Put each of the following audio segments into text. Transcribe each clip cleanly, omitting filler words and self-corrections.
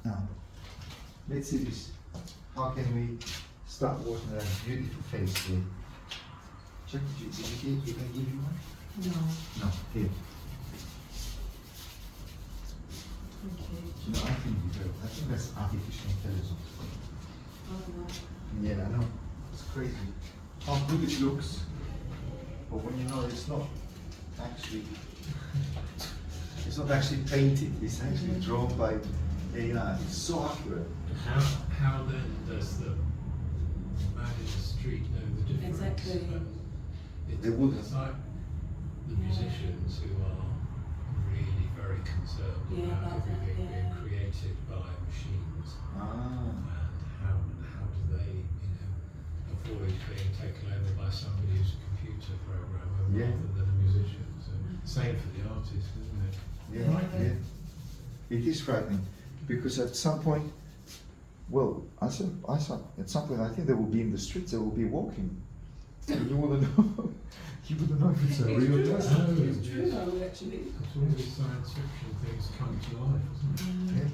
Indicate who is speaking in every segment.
Speaker 1: Now, let's see this. How can we start working on that beautiful face here? Check, did you give you one?
Speaker 2: No.
Speaker 1: No, here.
Speaker 2: Okay.
Speaker 1: You know, I think that's artificial intelligence.
Speaker 2: Oh no.
Speaker 1: Yeah, I know. It's crazy. How good it looks, but when you know it's not actually, it's not actually painted. It's actually drawn by AI. It's so accurate.
Speaker 3: How then does the man in the street know the difference?
Speaker 2: Exactly.
Speaker 1: They wouldn't.
Speaker 3: It's like the musicians who are really very concerned about everything being created by machines.
Speaker 1: Ah.
Speaker 3: And how do they, avoid being taken over by somebody who's a computer programmer rather than a musician? So same for the artist, isn't it?
Speaker 1: Yeah, yeah. It is frightening because at some point, well, I said at some point I think they will be in the streets. They will be walking. And you wouldn't know. You wouldn't know if it's a real person.
Speaker 2: It's true though, actually.
Speaker 3: It's all these science fiction things come to life, isn't it?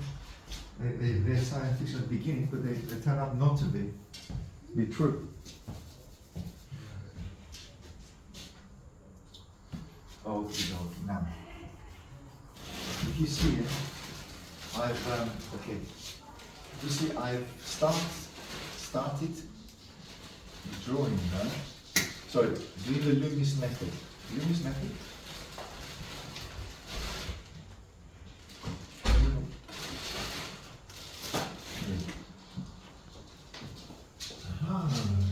Speaker 1: Yeah. They're science fiction at the beginning, but they turn out not to be true. Oh, now. If you see it, I've okay. You see, I've started drawing now. Sorry, doing the Loomis method. Loomis method.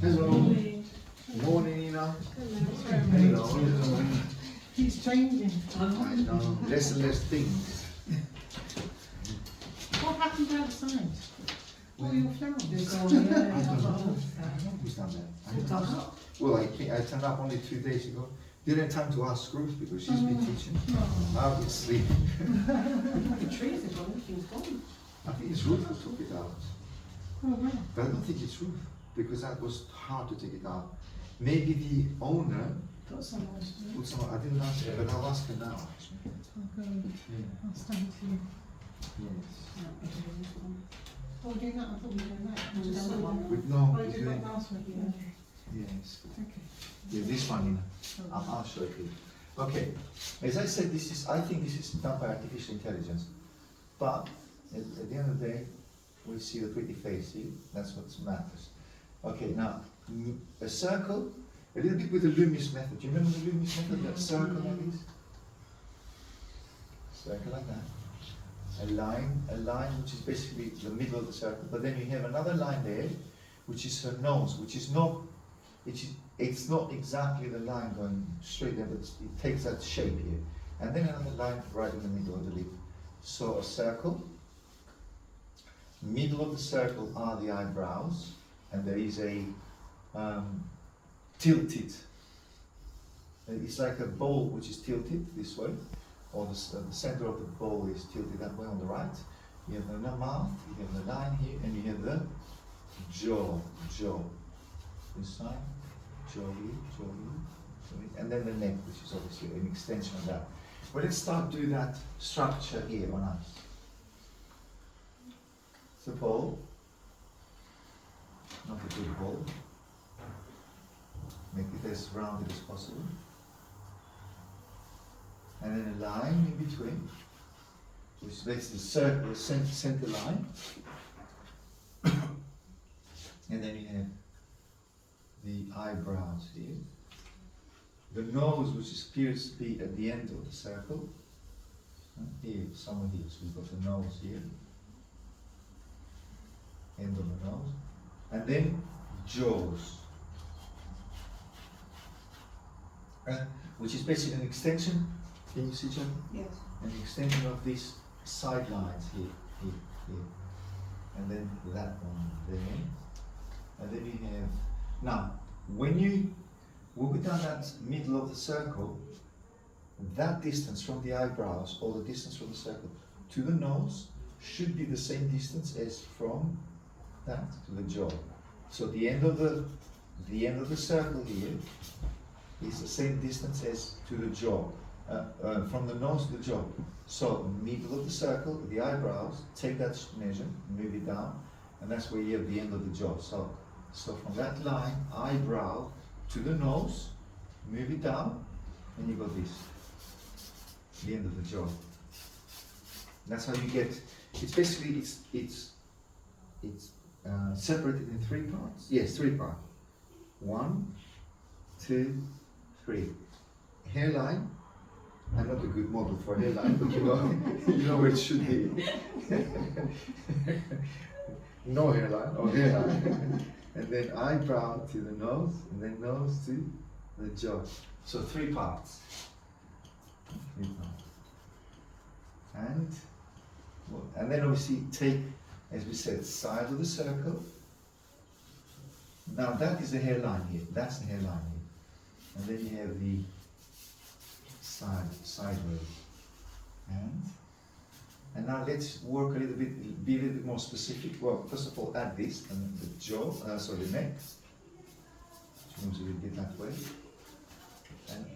Speaker 1: Hello. Morning, Nina. Hello.
Speaker 4: He's changing.
Speaker 1: I know. Less and less things.
Speaker 4: What happened outside? All your flowers.
Speaker 1: I don't know. Who's done that? I don't know. Well, I turned up only 2 days ago. Didn't have time to ask Ruth because she's been teaching. Obviously.
Speaker 2: The trees are gone, everything's gone.
Speaker 1: I think it's Ruth who took it out.
Speaker 4: Oh, wow.
Speaker 1: But I don't think it's Ruth because that was hard to take it out. Maybe the owner
Speaker 4: Got someone else to do
Speaker 1: put some. I didn't ask her, but I'll ask her now. Actually.
Speaker 4: I'll go.
Speaker 1: Yeah.
Speaker 4: I'll stand to you.
Speaker 1: Yes.
Speaker 4: Oh, we're doing that? I thought we were doing that.
Speaker 2: Just the one.
Speaker 1: With no.
Speaker 4: Oh, you
Speaker 1: with
Speaker 4: did
Speaker 1: the-
Speaker 4: that last week, yeah.
Speaker 1: Yes.
Speaker 4: Okay.
Speaker 1: Yeah, this one. I'll show it to you. Okay. As I said, I think this is done by artificial intelligence. But at the end of the day, we see the pretty face. See, that's what matters. Okay. Now, a circle. A little bit with the Loomis method. Do you remember the Loomis method? That circle like this. Circle like that. A line which is basically the middle of the circle. But then you have another line there, which is her nose, which is not. It's not exactly the line going straight there, but it takes that shape here. And then another line right in the middle of the lip. So a circle. Middle of the circle are the eyebrows, and there is a tilted. It's like a bowl which is tilted this way, or the center of the bowl is tilted that way on the right. You have the mouth, you have the line here, and you have the jaw. This side, jaw here, and then the neck, which is obviously an extension of that. Well, let's start doing that structure here on us. It's a bowl, not a big bowl. Make it as rounded as possible. And then a line in between, which makes the circle, center line. And then you have the eyebrows here. The nose, which appears to be at the end of the circle. Here, somewhere here, so we've got the nose here. End of the nose. And then jaws. Which is basically an extension. Can you see, Jen?
Speaker 2: Yes.
Speaker 1: An extension of these side lines here, and then that one there, and then you have. Now, when we go down that middle of the circle, that distance from the eyebrows, or the distance from the circle to the nose, should be the same distance as from that to the jaw. So the end of the circle here is the same distance as to the jaw. from the nose to the jaw. So middle of the circle, the eyebrows, take that measure, move it down, and that's where you have the end of the jaw. So from that line, eyebrow to the nose, move it down, and you got this, the end of the jaw. That's how you get. It's basically it's separated in 3 parts. Yes, 3 parts. 1, 2, 3. Hairline. I'm not a good model for hairline, but you know where it should be. No hairline or hairline. And then eyebrow to the nose, and then nose to the jaw. So 3 parts. 3 parts. And then obviously take, as we said, side of the circle. Now that is the hairline here. That's the hairline here. And then you have the sideways. And now let's work a little bit, be a little bit more specific. Well, first of all, add this and the jaw, the neck, which moves a little bit that way.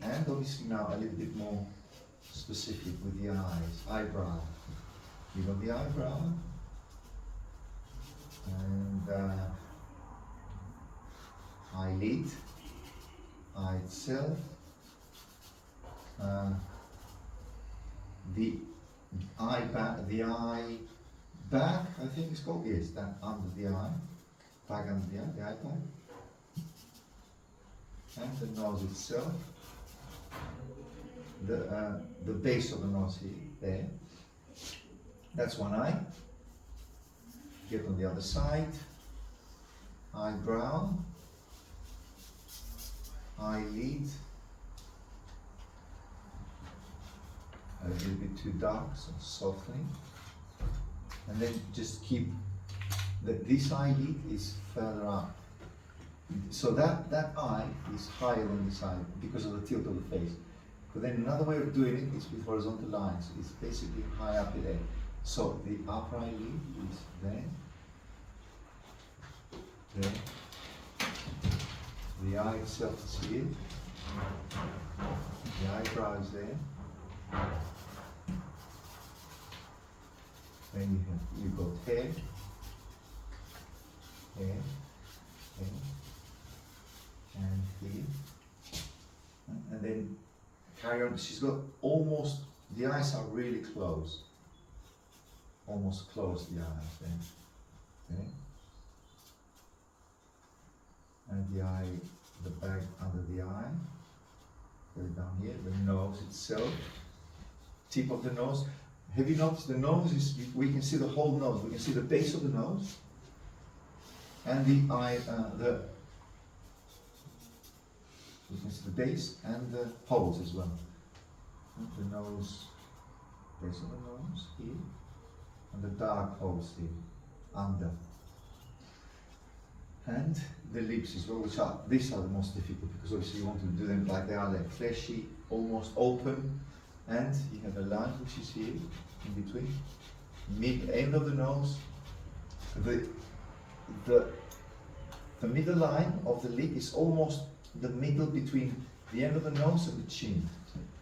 Speaker 1: And obviously now a little bit more specific with the eyes, eyebrow. You got the eyebrow, and eyelid, eye itself, the eye back, I think it's called, yes, that under the eye, back under the eye bag, and the nose itself, the base of the nose here, there. That's one eye. Get on the other side. Eyebrow, eyelid, a little bit too dark, so softening. And then just keep this eyelid is further up. So that eye is higher on the side because of the tilt of the face. But then another way of doing it is with horizontal lines. It's basically high up there. So the upper eyelid is there. The eye itself is here. The eyebrow is there. Then you got hair, and here. And then carry on. She's got almost, the eyes are really close. Almost close the eyes there. Okay. And the eye, the bag under the eye. Go down here, the nose itself. Tip of the nose. Have you noticed the nose is, we can see the whole nose. We can see the base of the nose. And the eye, you can see the base and the holes as well. The nose, base of the nose here. And the dark holes here, under. And the lips as well, which are, these are the most difficult because obviously you want to do them like they are, like fleshy, almost open. And you have a line which is here, in between. End of the nose. The middle line of the lip is almost the middle between the end of the nose and the chin.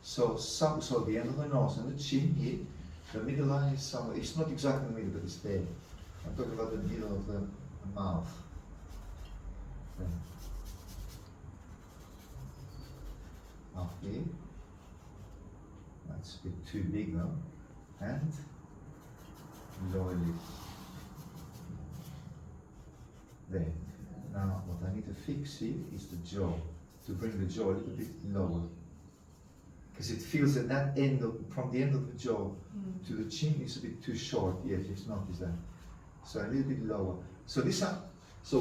Speaker 1: So the end of the nose and the chin here, the middle line is somewhere, it's not exactly in the middle, but it's there. I'm talking about the middle of the mouth. There. Up here. That's a bit too big now. And lower lip. There. Now what I need to fix here is the jaw. To bring the jaw a little bit lower. Because it feels that end of, from the end of the jaw to the chin is a bit too short. Yes, you've noticed that. So a little bit lower. So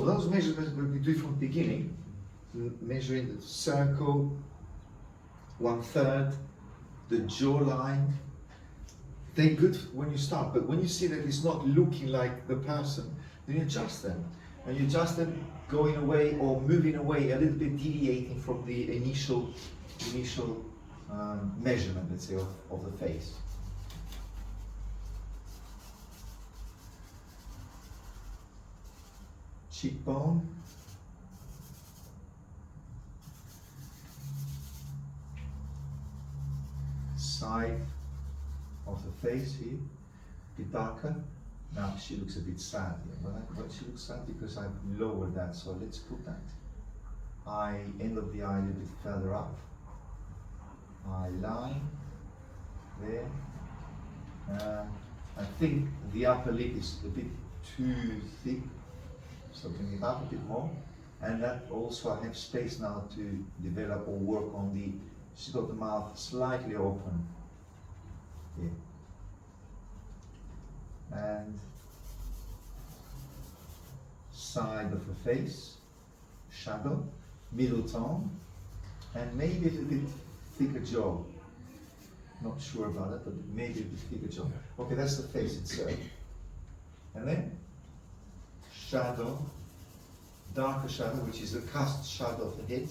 Speaker 1: those measurements we do from the beginning, measuring the circle, 1/3, the jawline. They're good when you start, but when you see that it's not looking like the person, then you adjust them. And you adjust them going away or moving away, a little bit deviating from the initial measurement, let's say, of the face. Cheekbone. side of the face here, a bit darker. Now she looks a bit sad here. Well, she looks sad because I've lowered that, so let's put that end of the eye a little bit further up. Eye line, there. I think the upper lip is a bit too thick, so bring it up a bit more. And that also I have space now to develop or work on the, she's got the mouth slightly open here. And side of the face, shadow, middle tone, and maybe a little bit thicker jaw. Not sure about it, but maybe a bit thicker jaw. Okay, that's the face itself. And then shadow, darker shadow, which is the cast shadow of the head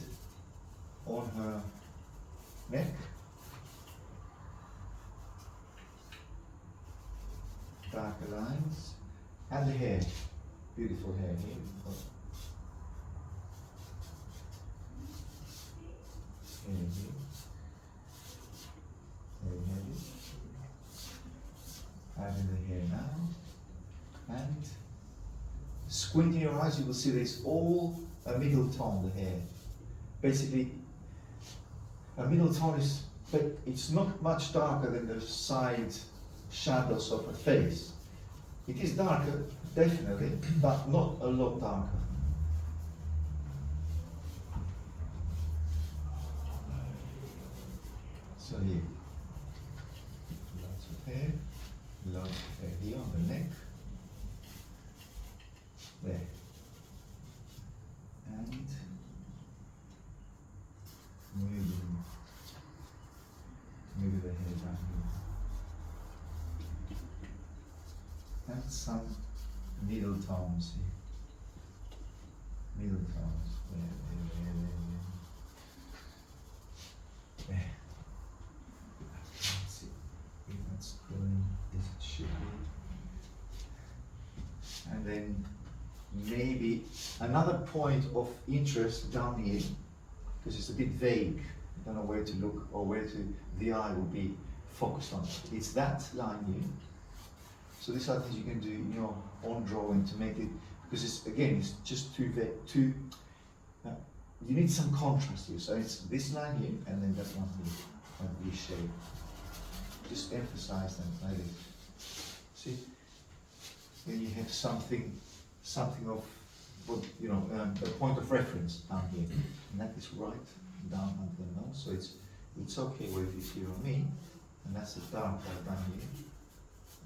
Speaker 1: on her neck. Darker lines. And the hair. Beautiful hair here. Hair here. Adding the hair now, and squinting your eyes, you will see there's all a middle tone, the hair. Basically, a middle tone is, but it's not much darker than the side shadows of her face. It is darker, definitely, but not a lot darker. So here. Lots of hair here on the neck, there, and maybe the hair down here, and some middle tones here, middle tones, there. Let's see if that's going as it should be. And then maybe another point of interest down here, because it's a bit vague, I don't know where to look or where the eye will be focused on. It's that line here. So these are things you can do in your own drawing to make it, because it's, again, it's just too vague, you need some contrast here. So it's this line here and then that one here, and this shape. Just emphasize them like this. See? Then you have something of what, you know, a point of reference down here. And that is right down under the nose. So it's okay where it is here on me. And that's the dark part down here.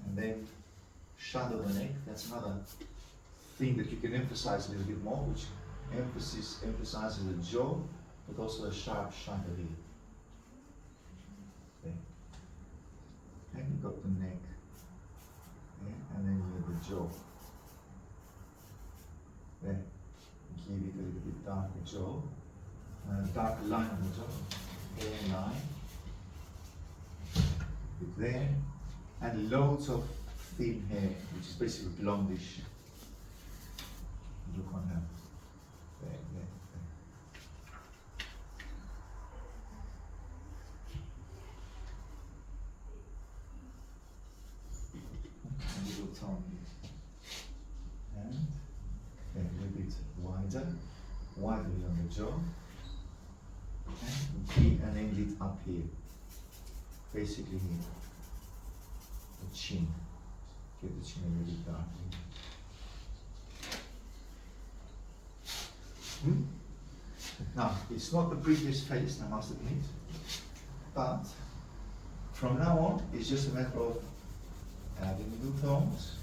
Speaker 1: And then shadow the neck. That's another thing that you can emphasize a little bit more, which emphasizes the jaw, but also a sharp shadow here. Okay. And you've got the neck. Okay. And then you have the jaw. There. Give it a little bit darker jaw. Darker line on the jaw. Hairline. Bit there. And loads of thin hair, which is basically blondish. Look on her. There. A little tone here. And a little bit wider on the jaw. And end it up here. Basically here. The chin. Get the chin a little bit dark here. Now, it's not the prettiest face, I must admit, but from now on, it's just a matter of adding new tones,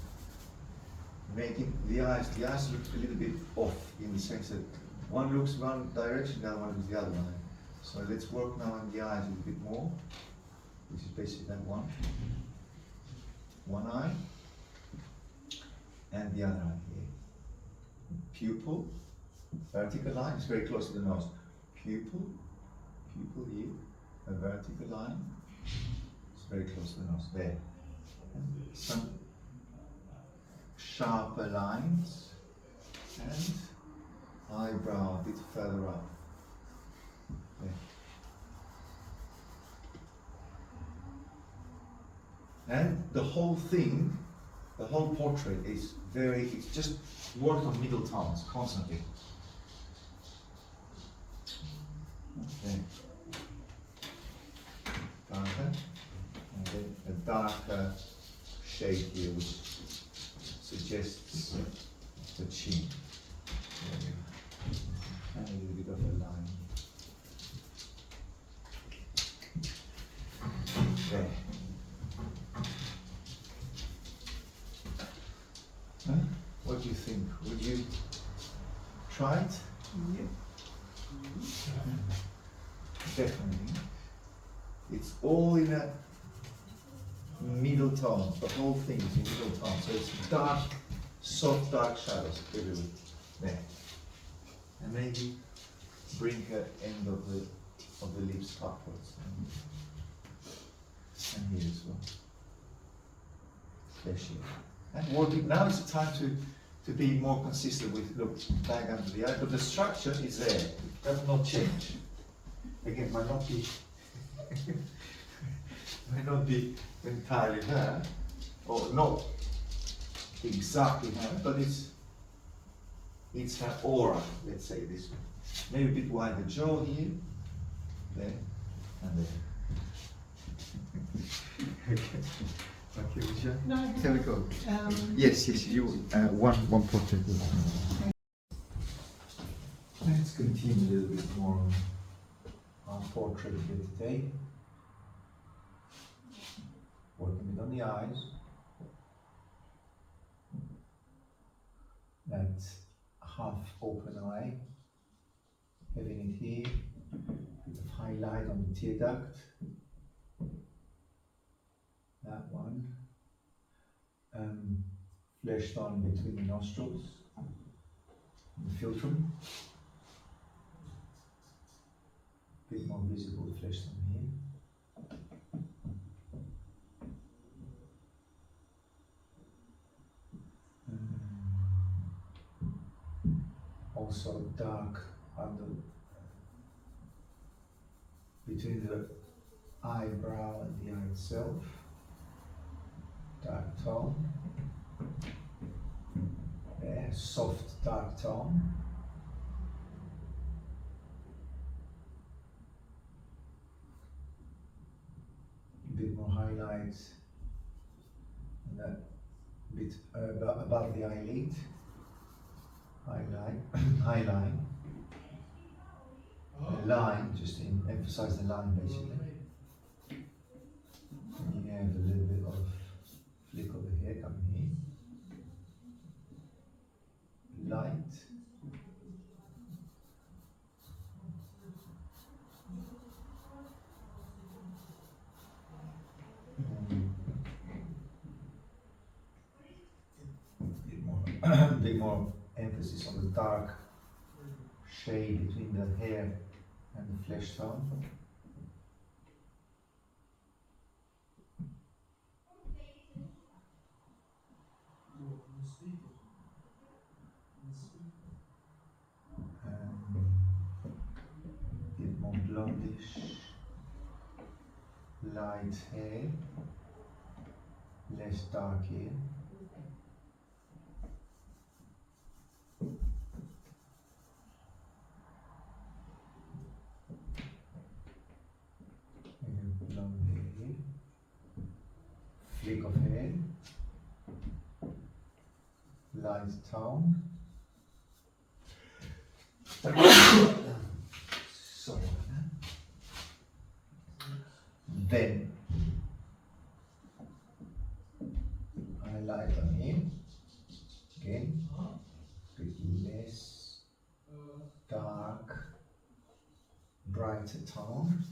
Speaker 1: making the eyes look a little bit off in the sense that one looks one direction, the other one looks the other one. So let's work now on the eyes a little bit more, which is basically that one. One eye, and the other eye here. Pupil. Vertical line is very close to the nose. Pupil here, a vertical line. It's very close to the nose. There. And some sharper lines and eyebrow a bit further up. There. And the whole thing, the whole portrait is it's just work on middle tones constantly. Okay. Darker, and then a darker shade here which suggests the chin. And a little bit of a line. There. Huh? What do you think? Would you try it? Definitely. It's all in a middle tone. The whole thing is in middle tone. So it's dark, soft dark shadows everywhere. There. And maybe bring the end of the lips upwards. And here as well. Flesh here. And working now is the time to be more consistent with look back under the eye, but the structure is there. It does not change. Again, might not be entirely her, or not exactly her, but it's her aura, let's say this way. Maybe a bit wider jaw here, there, and there. Okay. Okay, Misha.
Speaker 4: No,
Speaker 1: Here we go.
Speaker 4: yes,
Speaker 1: you one portrait. Let's continue a little bit more on our portrait here today. Working a bit on the eyes. That half open eye. Having it here. Bit of highlight on the tear duct. That one. Flesh tone between the nostrils. And the philtrum. Bit more visible flesh tone here. Also dark under between the eyebrow and the eye itself. Dark tone. There, soft dark tone. A bit more highlights and that bit above the eyelid. Highline. A line, just to emphasize the line basically. And you have a little bit of flick over here coming here. Light. Bit more emphasis on the dark shade between the hair and the flesh tone. Bit more blondish, light hair, less dark hair. Blonde hair, flick of hair, light tone. Sorry about that. Then highlight on him. Again, a bit less dark, brighter tone,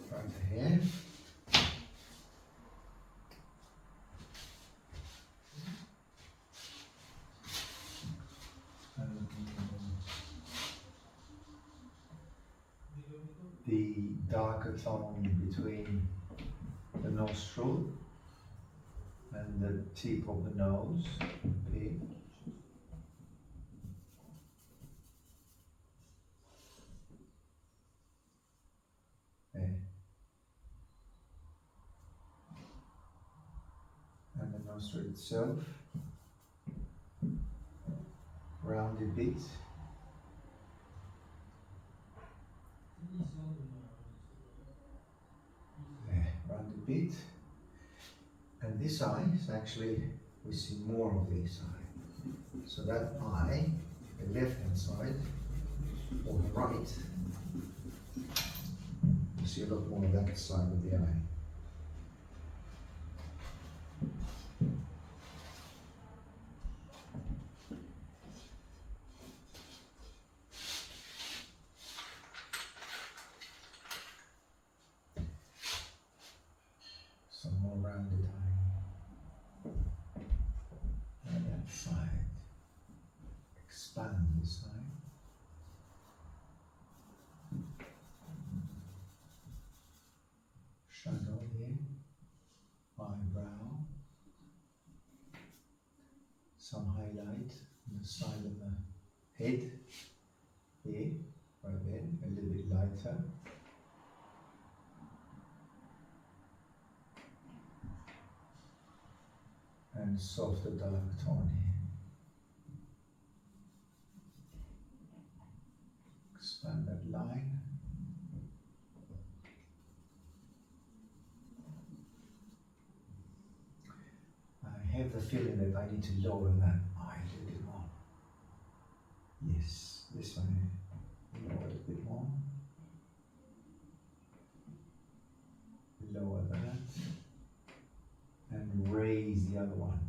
Speaker 1: brighter hair. The darker tone between the nostril and the tip of the nose. Okay. There. transfer itself, round a bit. There, round a bit. And this eye is actually, we see more of this eye. So that eye, the left hand side, or the right, you see a lot more of that side of the eye. Some more rounded eye. And that side. Expand this side. Shadow here. Eyebrow. Some highlight on the side of the head. Here, right there, a little bit lighter. And softer dark tone here. Expand that line. I have the feeling that I need to lower that eye a little bit more. Yes, this one, lower it a bit more. Lower that. And raise the other one.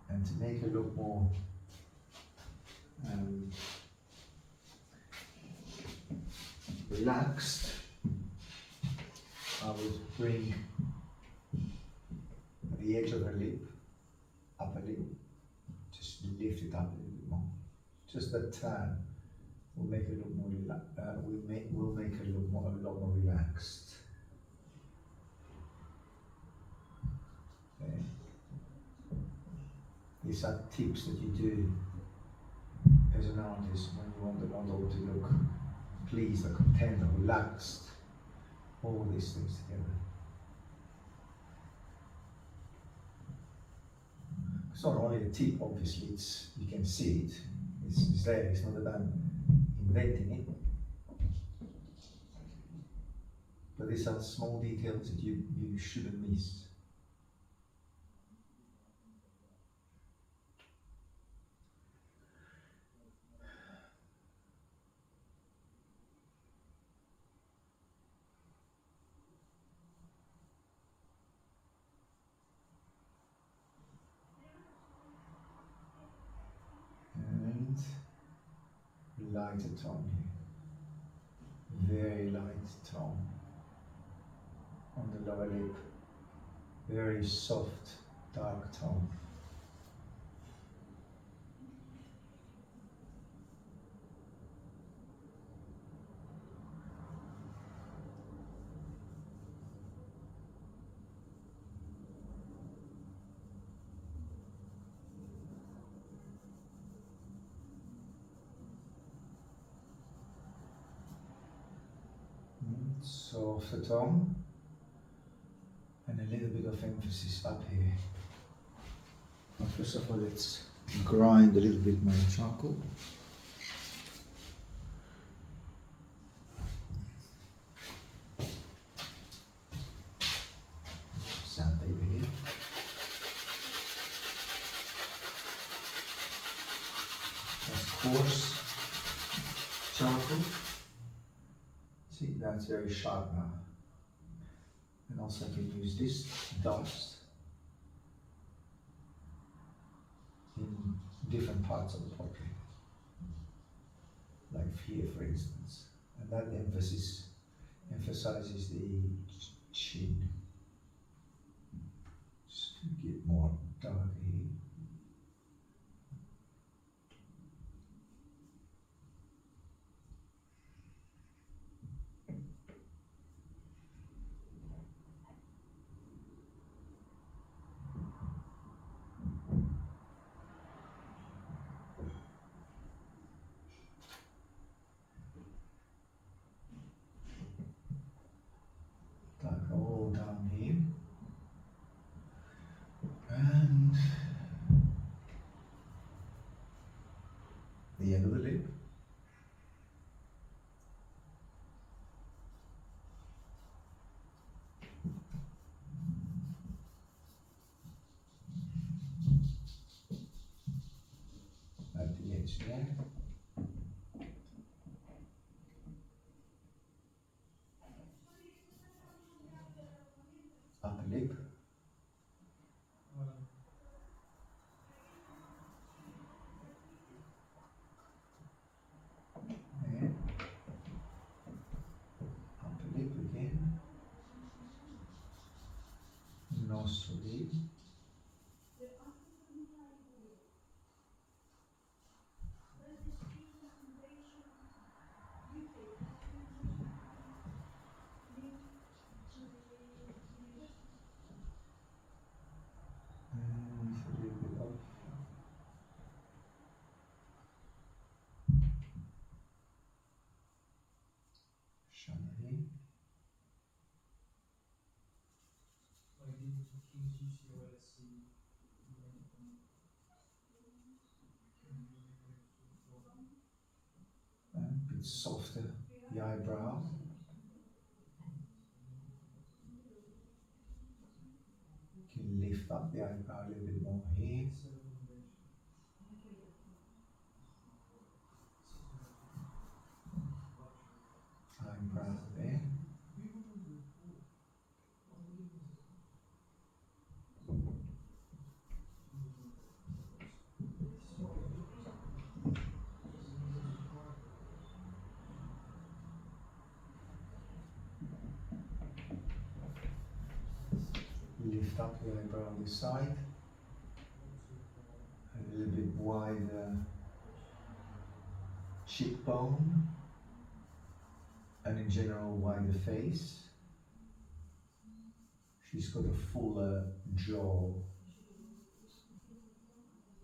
Speaker 1: And to make it look more relaxed, I would bring the edge of her lip up a little, just lift it up a little bit more. Just a turn will make it look more will make it look more, a lot more relaxed. Okay. These are tips that you do as an artist when you want the model to look pleased or content or relaxed. All these things together. It's not only a tip, obviously, it's, you can see it. It's there, it's not that I'm inventing it. But these are small details that you shouldn't miss. And lighter tone here. Very light tone on the lower lip. Very soft, dark tone. Softer tone and a little bit of emphasis up here. Now first of all, let's grind a little bit my charcoal. Sandpaper here. That's coarse charcoal. See, that's very sharp now. And also I can use this dust in different parts of the portrait. Like here, for instance. And that emphasizes the chin. Just to get more dark here. maybe. A bit softer, the eyebrow. Can lift up the eyebrow a little bit more here. Eyebrow there. Lift up the eyebrow on this side. A little bit wider cheekbone. And in general, wider face. She's got a fuller jaw.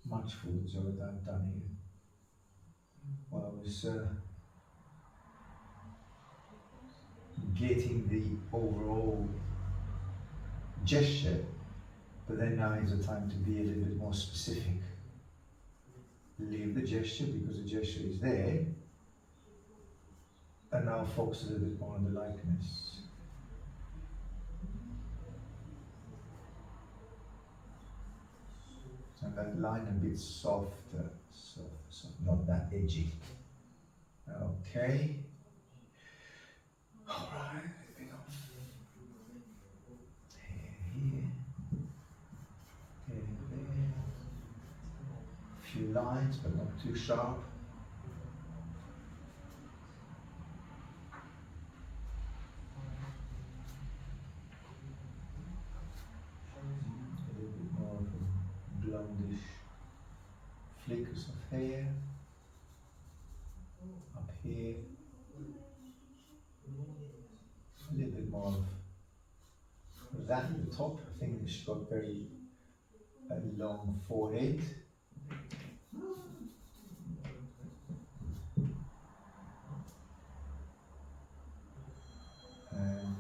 Speaker 1: Much fuller jaw that I've done here. Well, I was getting the overall gesture, but then now is the time to be a little bit more specific. Leave the gesture because the gesture is there, and now focus a little bit more on the likeness. And that line a bit softer, not that edgy. Okay. All right, a bit of hair here, hair there. A few lines, but not too sharp. A little bit more of a blondish flickers of hair up here. A little bit more of that at the top. I think she's got very long forehead. And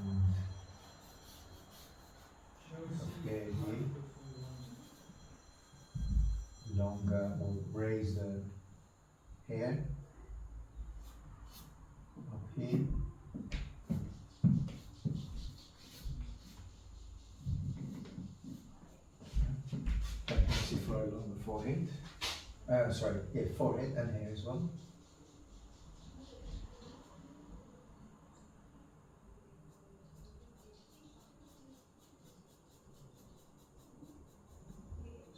Speaker 1: hair here. Longer or raise the hair up here. For along the forehead. Forehead and hair as well.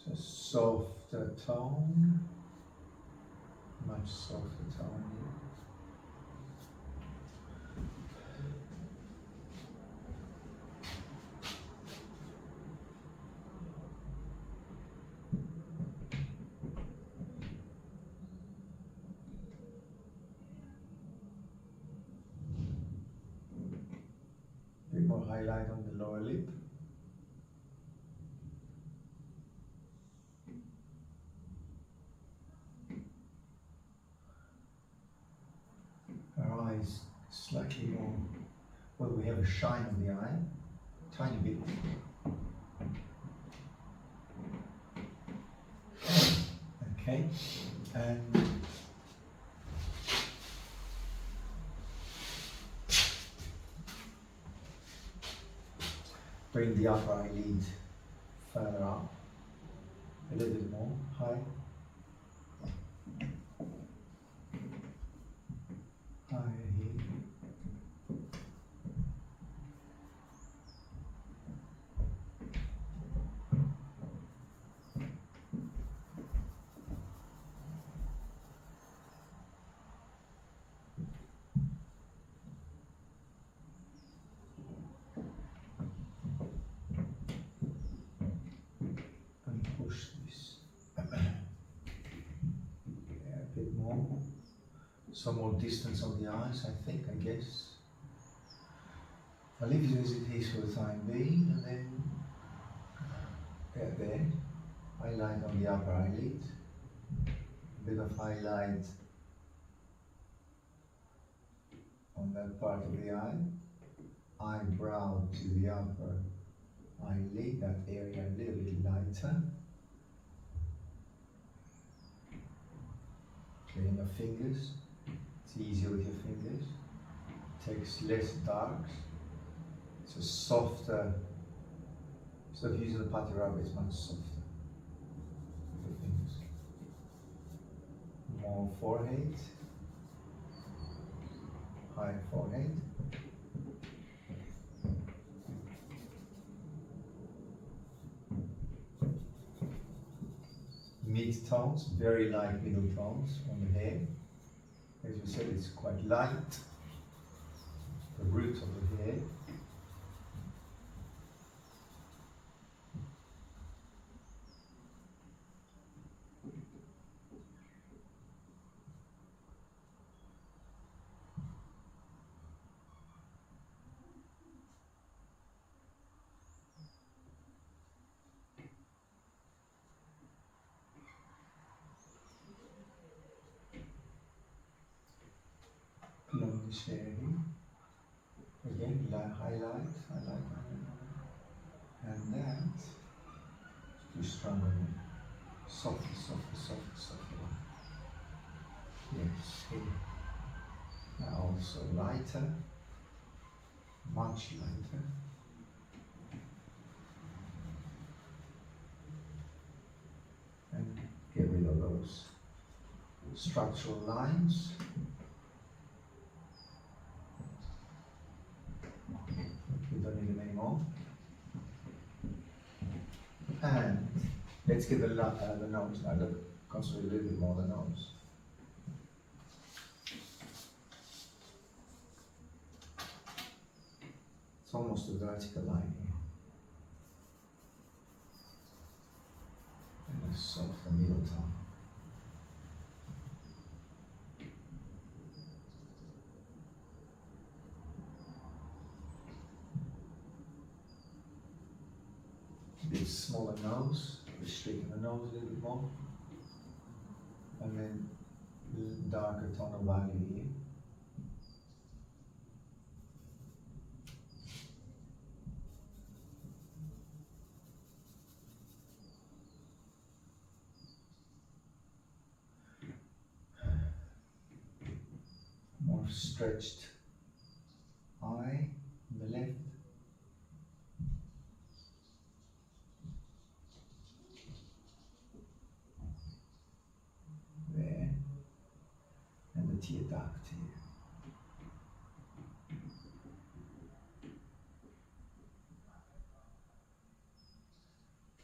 Speaker 1: So softer tone, much softer tone here. Bit more highlight on the lower lip. Her eyes slightly more, well, we have a shine on the eye, tiny bit. Okay, and bring the upper eyelid further up, a little bit more, high. Higher here. Push this a bit more, some more distance on the eyes, I guess. I'll leave it as it is for the time being, and then there, highlight on the upper eyelid, a bit of highlight on that part of the eye. Eyebrow to the upper eyelid, that area a little bit lighter. Playing your fingers, it's easier with your fingers. Takes less darks. It's a softer, instead of using the putty rubber, it's much softer with your fingers. More forehead, higher forehead. Mid-tones, very light middle tones on the hair. As we said, it's quite light. The root of the hair. Longish hair here. Again, highlight, and that too strong on it. Softer. Yes, here. Now also lighter, much lighter. And get rid of those structural lines. We don't need them anymore. And let's get the nose now. Concentrate a little bit more on the nose. It's almost a vertical line here. And a softer middle tone. Bit smaller nose, restricting the nose a little bit more, and then darker tone of value here. More stretched eye on the left. There, and the tear duct here.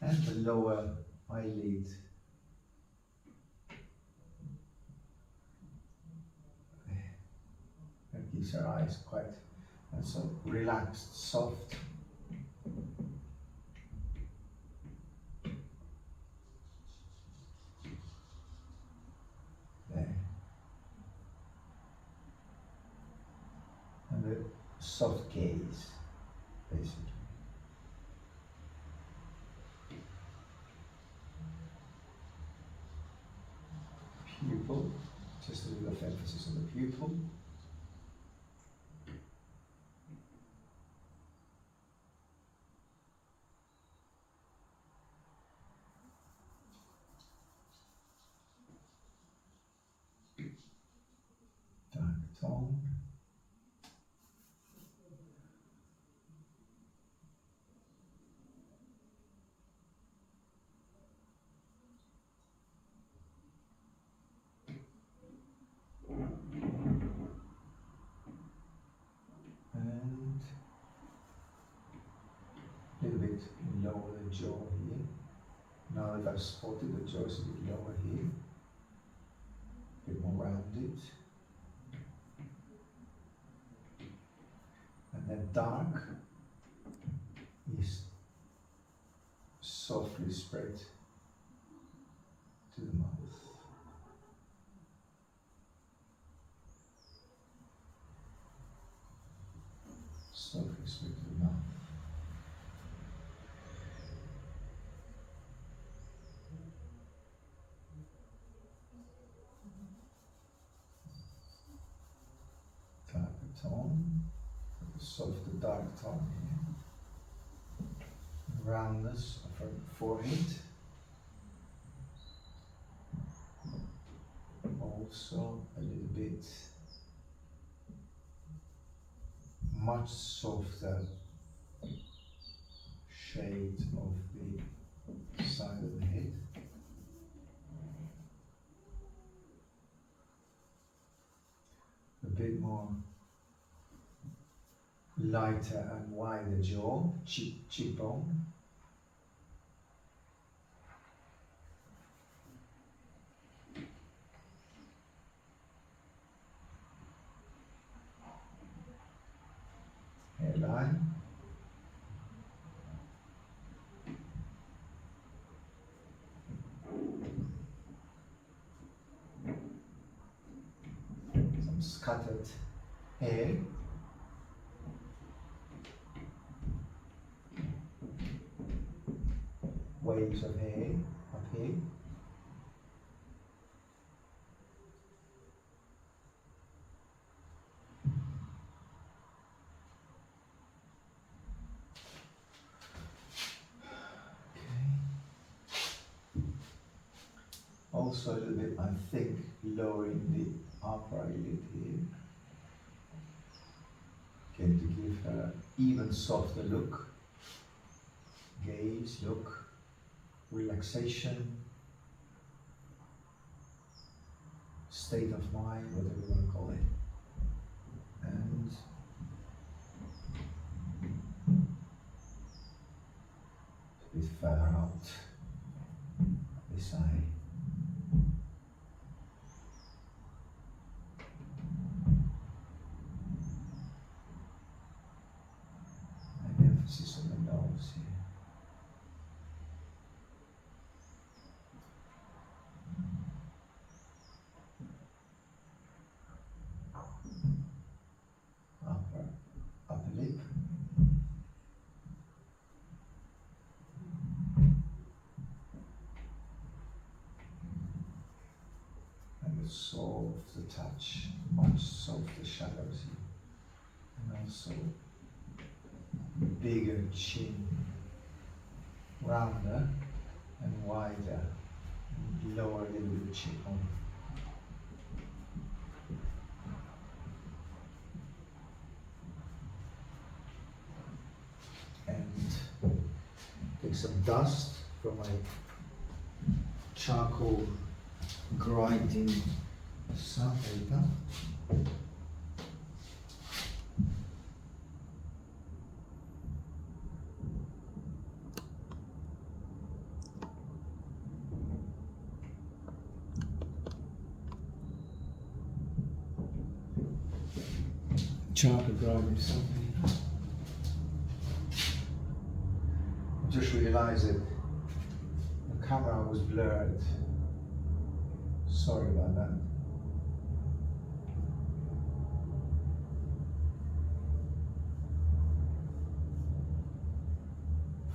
Speaker 1: And the lower eyelid. That gives her eyes quite so relaxed, soft. There. And the soft gaze, basically. Pupil, just a little of emphasis on the pupil. Dark tone. And a little bit lower the jaw here. Now that I've spotted the jaw is a bit lower here, a bit more rounded. And then dark is softly spread to the mouth. Softly spread to the mouth. Darker tone, softer dark tone here. Roundness of her forehead. Also a little bit much softer shade of the side of the head. A bit more lighter and wider jaw, cheekbone. Hairline. Some scattered hair. Waves of hair up here. Also a little bit, I think, lowering the upper eyelid here. Again, to give her even softer look. Gaze, look, relaxation, state of mind, whatever you want to call it. And a bit further out this eye. And emphasis on the nose here. Upper lip. And a softer touch, much softer shadows here. And also bigger chin, rounder and wider, and lower a little bit cheekbone. And take some dust from my charcoal grinding sandpaper. Charcoal grinding sandpaper. Just realized that the camera was blurred. Sorry about that.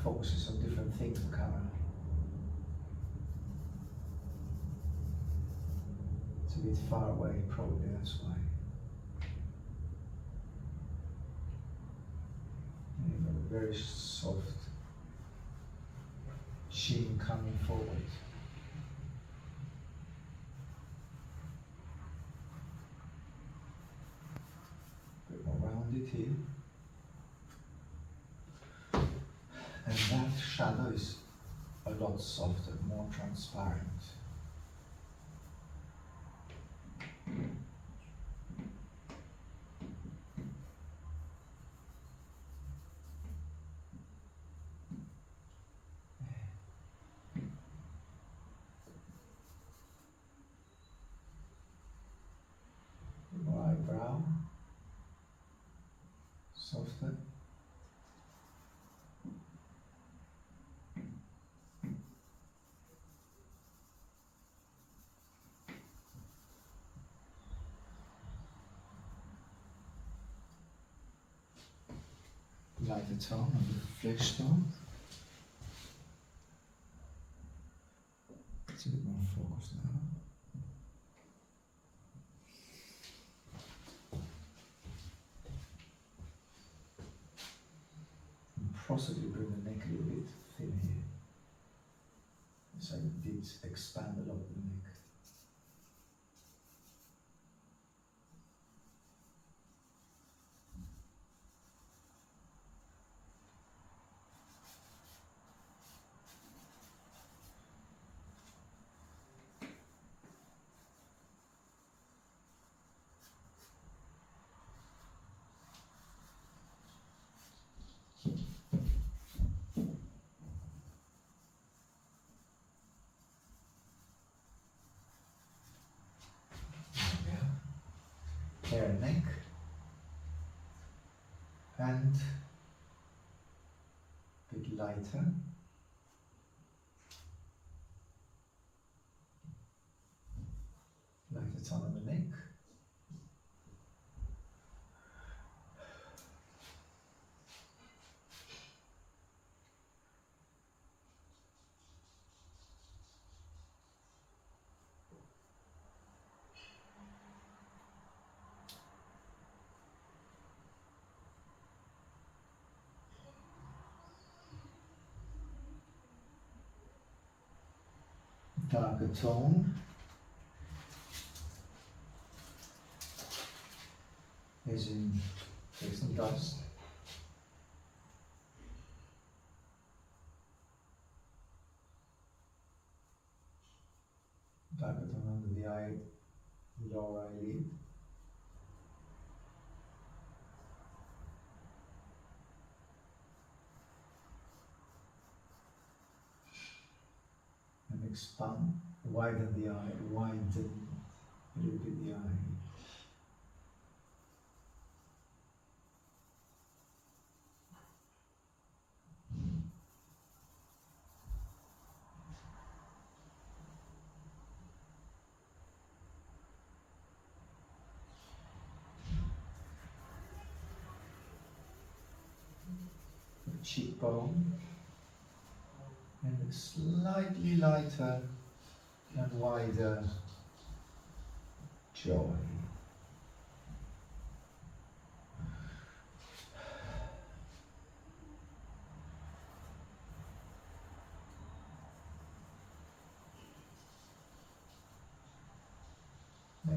Speaker 1: Focuses on different things, the camera. It's a bit far away, probably, that's why. And you've got a very soft chin coming forward. A bit more rounded here. And that shadow is a lot softer, more transparent. More eyebrow, softer. Lighter tone on the flesh tone. It's a bit more focused now. possibly bring the neck a little bit thin here. So it did expand a lot of the neck. Hair and neck, and a bit lighter. Lighter tone on the neck. Darker tone. As in, take some dust. Darker tone under the eye, lower eyelid. And expand, widen the eye, widen a little bit the eye. Cheekbone, and a slightly lighter and wider jaw. There.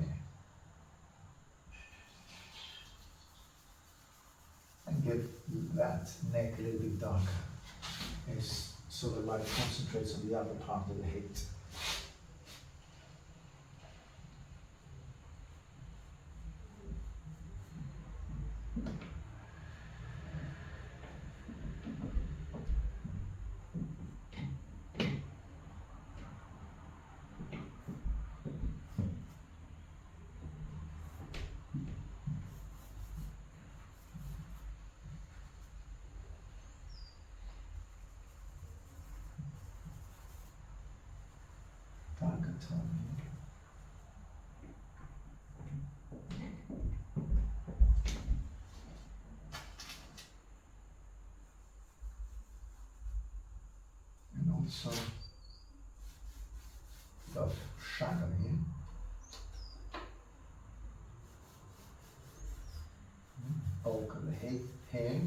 Speaker 1: And get that neck a little bit darker. It's sort of like concentrates on the other part of the head. Darker tone here. And also the shadow here. Bulk of the head, hair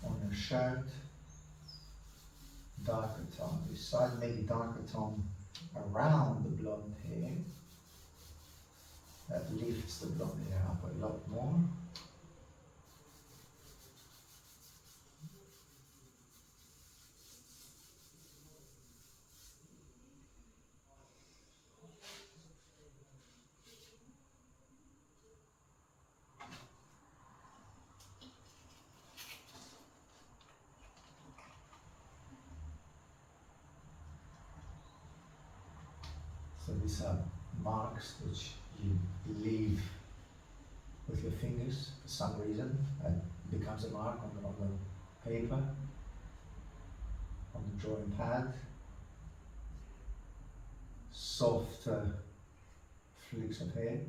Speaker 1: on the shirt. Darker tone this side, maybe darker tone around the blonde hair. That lifts the blonde hair up a lot more. So these are marks which you leave with your fingers for some reason, and becomes a mark on the paper, on the drawing pad. Soft flicks of hair.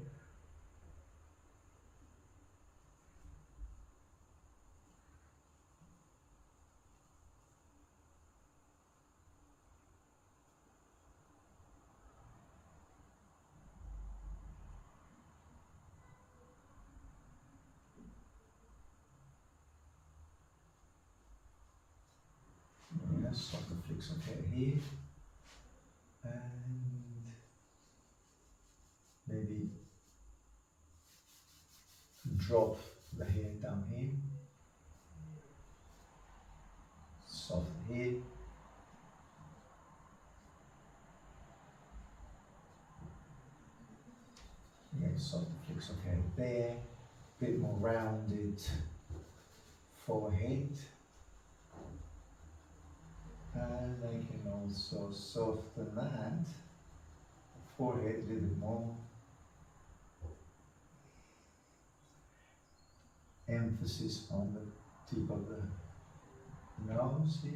Speaker 1: a softer flicks of hair here, and maybe drop the hair down here, soft here, yeah, soft flicks of hair there, bit more rounded forehead, and I can also soften that forehead a little bit more. Emphasis on the tip of the nose here.